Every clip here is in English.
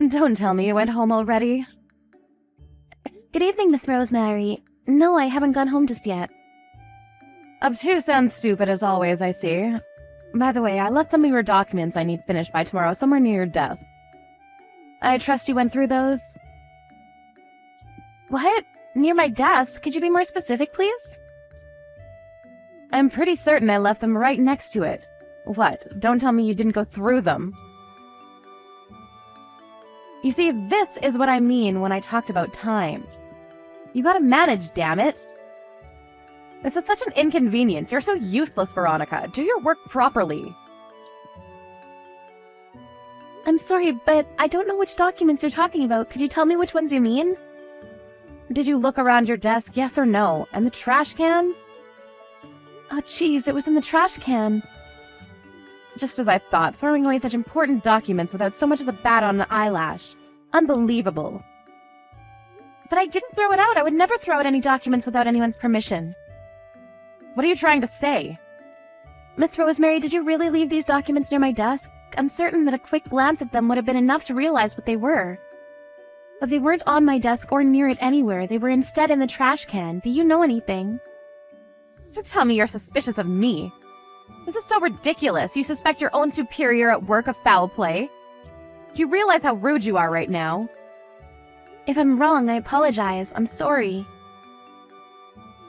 Don't tell me you went home already. Good evening, Miss Rosemary. No, I haven't gone home just yet. Obtuse and stupid as always, I see. By the way, I left some of your documents I need finished by tomorrow somewhere near your desk. I trust you went through those? What? Near my desk? Could you be more specific, please? I'm pretty certain I left them right next to it. What? Don't tell me you didn't go through them. You see, this is what I mean when I talked about time. You gotta manage, damn it. This is such an inconvenience. You're so useless, Veronica. Do your work properly. I'm sorry, but I don't know which documents you're talking about. Could you tell me which ones you mean? Did you look around your desk, yes or no? And the trash can? Oh, jeez, it was in the trash can. Just as I thought, throwing away such important documents without so much as a bat on an eyelash. Unbelievable. But I didn't throw it out. I would never throw out any documents without anyone's permission. What are you trying to say? Miss Rosemary, did you really leave these documents near my desk? I'm certain that a quick glance at them would have been enough to realize what they were. But they weren't on my desk or near it anywhere. They were instead in the trash can. Do you know anything? Don't tell me you're suspicious of me. This is so ridiculous. You suspect your own superior at work of foul play? Do you realize how rude you are right now? If I'm wrong, I apologize. I'm sorry.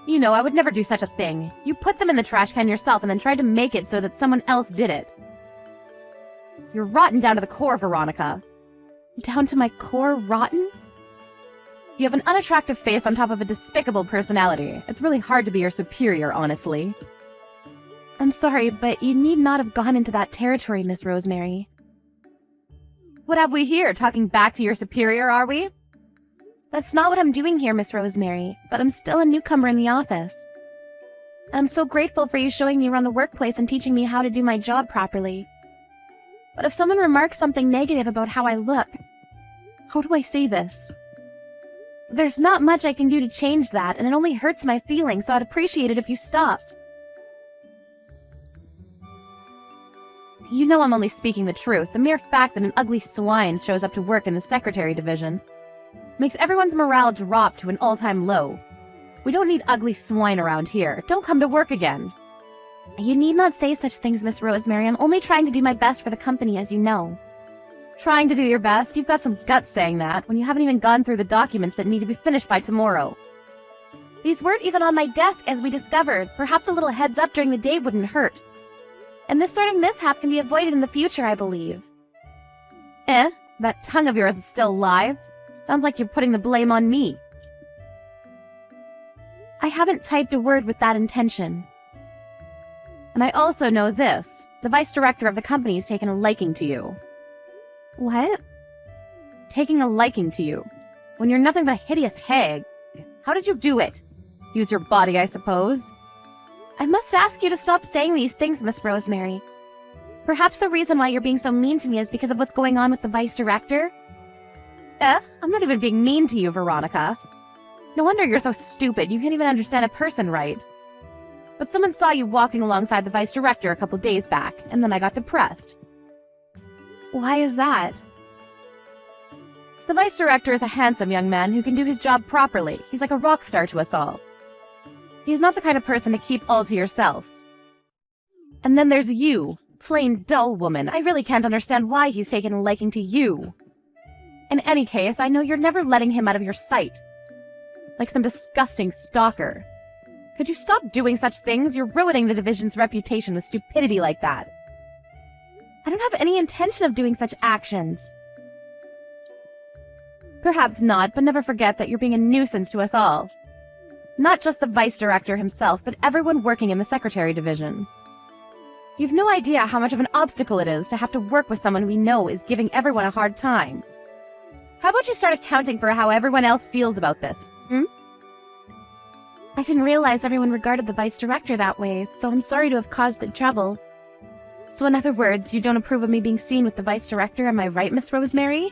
You know, I would never do such a thing. You put them in the trash can yourself and then tried to make it so that someone else did it. You're rotten down to the core, Veronica. Down to my core, rotten? You have an unattractive face on top of a despicable personality. It's really hard to be your superior, honestly. I'm sorry, but you need not have gone into that territory, Miss Rosemary. What have we here? Talking back to your superior, are we? That's not what I'm doing here, Miss Rosemary, but I'm still a newcomer in the office. I'm so grateful for you showing me around the workplace and teaching me how to do my job properly. But if someone remarks something negative about how I look, how do I say this? There's not much I can do to change that, and it only hurts my feelings, so I'd appreciate it if you stopped. You know I'm only speaking the truth. The mere fact that an ugly swine shows up to work in the secretary division makes everyone's morale drop to an all-time low. We don't need ugly swine around here. Don't come to work again. You need not say such things, Miss Rosemary. I'm only trying to do my best for the company, as you know. Trying to do your best? You've got some guts saying that, when you haven't even gone through the documents that need to be finished by tomorrow. These weren't even on my desk, as we discovered. Perhaps a little heads up during the day wouldn't hurt. And this sort of mishap can be avoided in the future, I believe. That tongue of yours is still live. Sounds like you're putting the blame on me. I haven't typed a word with that intention. And I also know this. The vice director of the company has taken a liking to you. What? Taking a liking to you. When you're nothing but a hideous hag. How did you do it? Use your body, I suppose. I must ask you to stop saying these things, Miss Rosemary. Perhaps the reason why you're being so mean to me is because of what's going on with the vice director? I'm not even being mean to you, Veronica. No wonder you're so stupid. You can't even understand a person right. But someone saw you walking alongside the vice director a couple days back, and then I got depressed. Why is that? The vice director is a handsome young man who can do his job properly. He's like a rock star to us all. He's not the kind of person to keep all to yourself. And then there's you, plain dull woman. I really can't understand why he's taken a liking to you. In any case, I know you're never letting him out of your sight. Like some disgusting stalker. Could you stop doing such things? You're ruining the division's reputation with stupidity like that. I don't have any intention of doing such actions. Perhaps not, but never forget that you're being a nuisance to us all. Not just the vice director himself, but everyone working in the secretary division. You've no idea how much of an obstacle it is to have to work with someone we know is giving everyone a hard time. How about you start accounting for how everyone else feels about this, I didn't realize everyone regarded the vice director that way, so I'm sorry to have caused the trouble. So in other words, you don't approve of me being seen with the vice director, am I right, Miss Rosemary?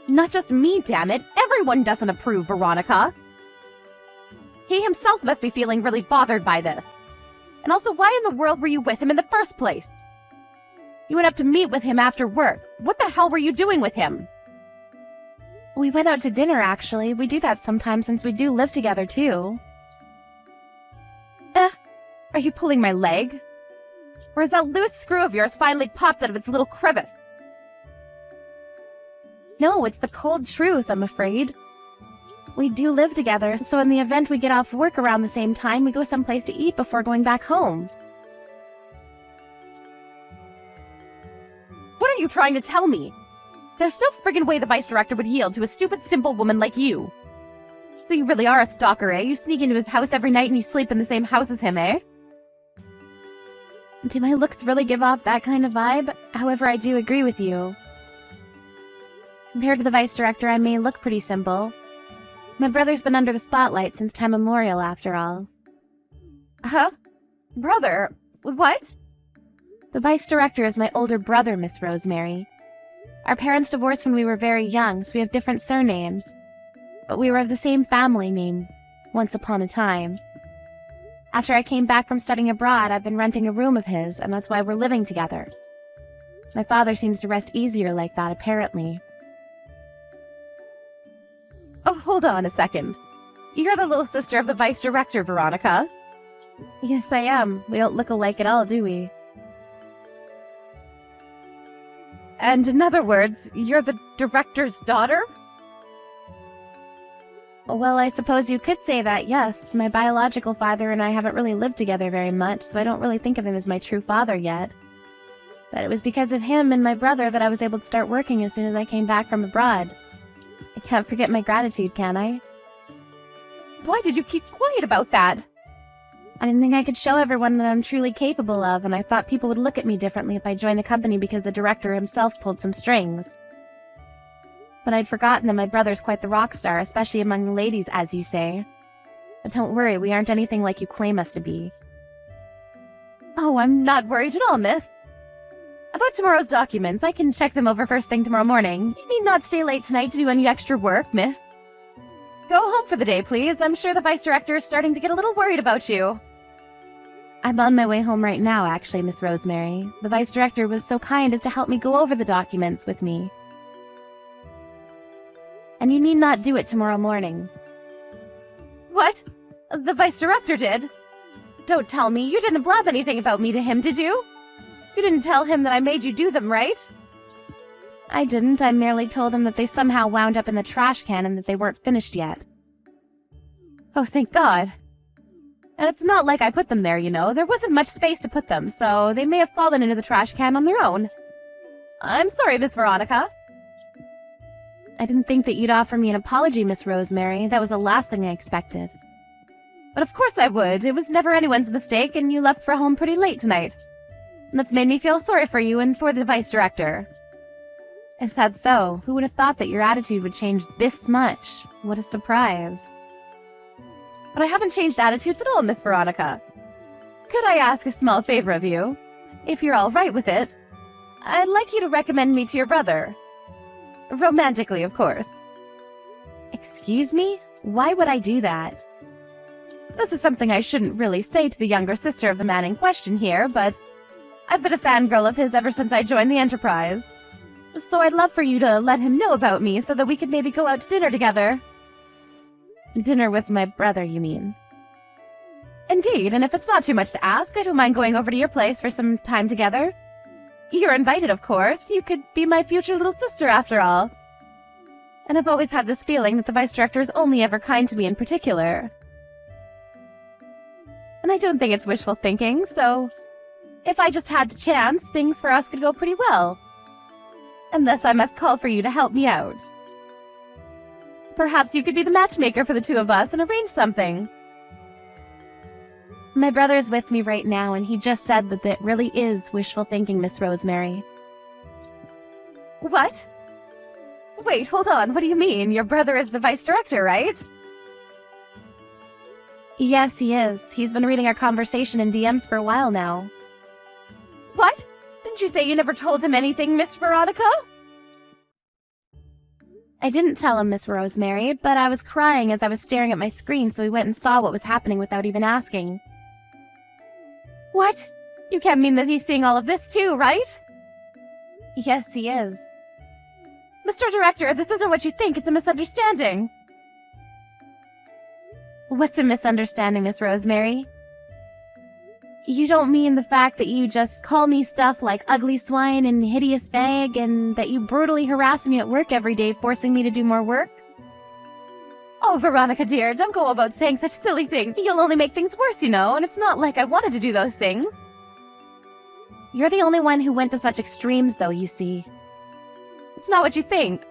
Not just me, damn it. Everyone doesn't approve, Veronica. He himself must be feeling really bothered by this. And also, why in the world were you with him in the first place? You went up to meet with him after work. What the hell were you doing with him? We went out to dinner, actually. We do that sometimes since we do live together, too. Are you pulling my leg? Or has that loose screw of yours finally popped out of its little crevice? No, it's the cold truth, I'm afraid. We do live together, so in the event we get off work around the same time, we go someplace to eat before going back home. What are you trying to tell me? There's no friggin' way the vice director would yield to a stupid, simple woman like you. So you really are a stalker, eh? You sneak into his house every night and you sleep in the same house as him, eh? Do my looks really give off that kind of vibe? However, I do agree with you. Compared to the vice director, I may look pretty simple. My brother's been under the spotlight since time immemorial, after all. Huh? Brother? What? The vice director is my older brother, Miss Rosemary. Our parents divorced when we were very young, so we have different surnames. But we were of the same family name, once upon a time. After I came back from studying abroad, I've been renting a room of his, and that's why we're living together. My father seems to rest easier like that, apparently. Oh, hold on a second. You're the little sister of the vice director, Veronica. Yes, I am. We don't look alike at all, do we? And in other words, you're the director's daughter? Well, I suppose you could say that, yes. My biological father and I haven't really lived together very much, so I don't really think of him as my true father yet. But it was because of him and my brother that I was able to start working as soon as I came back from abroad. I can't forget my gratitude, can I? Why did you keep quiet about that? I didn't think I could show everyone that I'm truly capable of, and I thought people would look at me differently if I joined a company because the director himself pulled some strings. But I'd forgotten that my brother's quite the rock star, especially among the ladies, as you say. But don't worry, we aren't anything like you claim us to be. Oh, I'm not worried at all, miss. About tomorrow's documents, I can check them over first thing tomorrow morning. You need not stay late tonight to do any extra work, miss. Go home for the day, please. I'm sure the vice director is starting to get a little worried about you. I'm on my way home right now, actually, Miss Rosemary. The vice director was so kind as to help me go over the documents with me. And you need not do it tomorrow morning. What? The vice director did? Don't tell me. You didn't blab anything about me to him, did you? You didn't tell him that I made you do them, right? I didn't. I merely told him that they somehow wound up in the trash can and that they weren't finished yet. Oh, thank God. And it's not like I put them there, you know. There wasn't much space to put them, so they may have fallen into the trash can on their own. I'm sorry, Miss Veronica. I didn't think that you'd offer me an apology, Miss Rosemary. That was the last thing I expected. But of course I would. It was never anyone's mistake, and you left for home pretty late tonight. And that's made me feel sorry for you and for the vice director. Is that so? Who would have thought that your attitude would change this much? What a surprise. But I haven't changed attitudes at all, Miss Veronica. Could I ask a small favor of you? If you're all right with it, I'd like you to recommend me to your brother. Romantically, of course. Excuse me? Why would I do that? This is something I shouldn't really say to the younger sister of the man in question here, but I've been a fangirl of his ever since I joined the Enterprise. So I'd love for you to let him know about me so that we could maybe go out to dinner together. Dinner with my brother, you mean? Indeed, and if it's not too much to ask, I don't mind going over to your place for some time together. You're invited, of course. You could be my future little sister, after all. And I've always had this feeling that the vice director is only ever kind to me in particular. And I don't think it's wishful thinking, so if I just had to chance, things for us could go pretty well. Unless I must call for you to help me out. Perhaps you could be the matchmaker for the two of us and arrange something. My brother's with me right now, and he just said that it really is wishful thinking, Miss Rosemary. What? Wait, hold on. What do you mean? Your brother is the vice director, right? Yes, he is. He's been reading our conversation in DMs for a while now. What? Didn't you say you never told him anything, Miss Veronica? I didn't tell him, Miss Rosemary, but I was crying as I was staring at my screen, so he went and saw what was happening without even asking. What? You can't mean that he's seeing all of this too, right? Yes, he is. Mr. Director, this isn't what you think. It's a misunderstanding. What's a misunderstanding, Miss Rosemary? You don't mean the fact that you just call me stuff like ugly swine and hideous bag, and that you brutally harass me at work every day, forcing me to do more work? Oh, Veronica dear, don't go about saying such silly things. You'll only make things worse, you know, and it's not like I wanted to do those things. You're the only one who went to such extremes, though, you see. It's not what you think.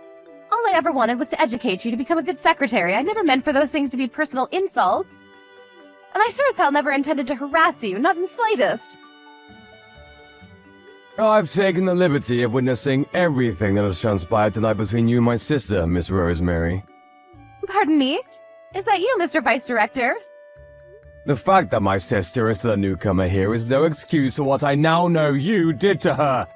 All I ever wanted was to educate you to become a good secretary. I never meant for those things to be personal insults. And I sure as hell never intended to harass you, not in the slightest. I've taken the liberty of witnessing everything that has transpired tonight between you and my sister, Miss Rosemary. Pardon me? Is that you, Mr. Vice Director? The fact that my sister is still a newcomer here is no excuse for what I now know you did to her.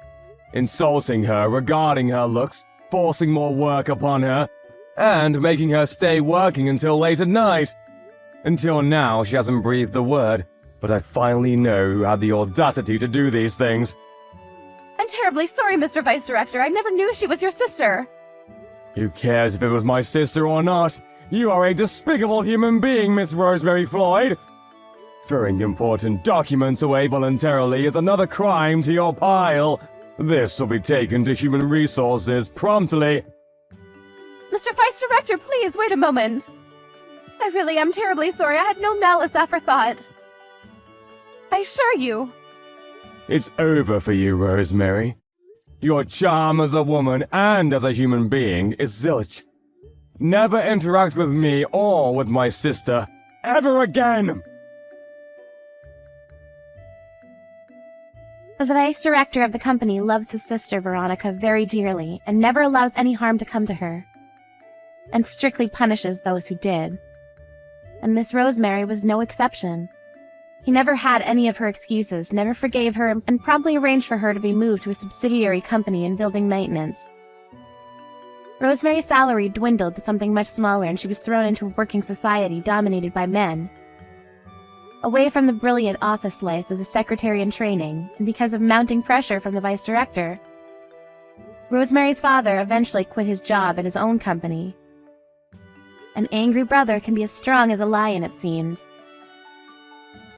Insulting her regarding her looks, forcing more work upon her, and making her stay working until late at night. Until now, she hasn't breathed a word, but I finally know who had the audacity to do these things. I'm terribly sorry, Mr. Vice Director. I never knew she was your sister. Who cares if it was my sister or not? You are a despicable human being, Miss Rosemary Floyd. Throwing important documents away voluntarily is another crime to your pile. This will be taken to Human Resources promptly. Mr. Vice Director, please, wait a moment. I really am terribly sorry. I had no malice aforethought. I assure you. It's over for you, Rosemary. Your charm as a woman and as a human being is zilch. Never interact with me or with my sister ever again! The vice director of the company loves his sister, Veronica, very dearly, and never allows any harm to come to her, and strictly punishes those who did. And Miss Rosemary was no exception. He never had any of her excuses, never forgave her, and promptly arranged for her to be moved to a subsidiary company in building maintenance. Rosemary's salary dwindled to something much smaller, and she was thrown into a working society dominated by men. Away from the brilliant office life of the secretary in training, and because of mounting pressure from the vice director, Rosemary's father eventually quit his job at his own company. An angry brother can be as strong as a lion, it seems.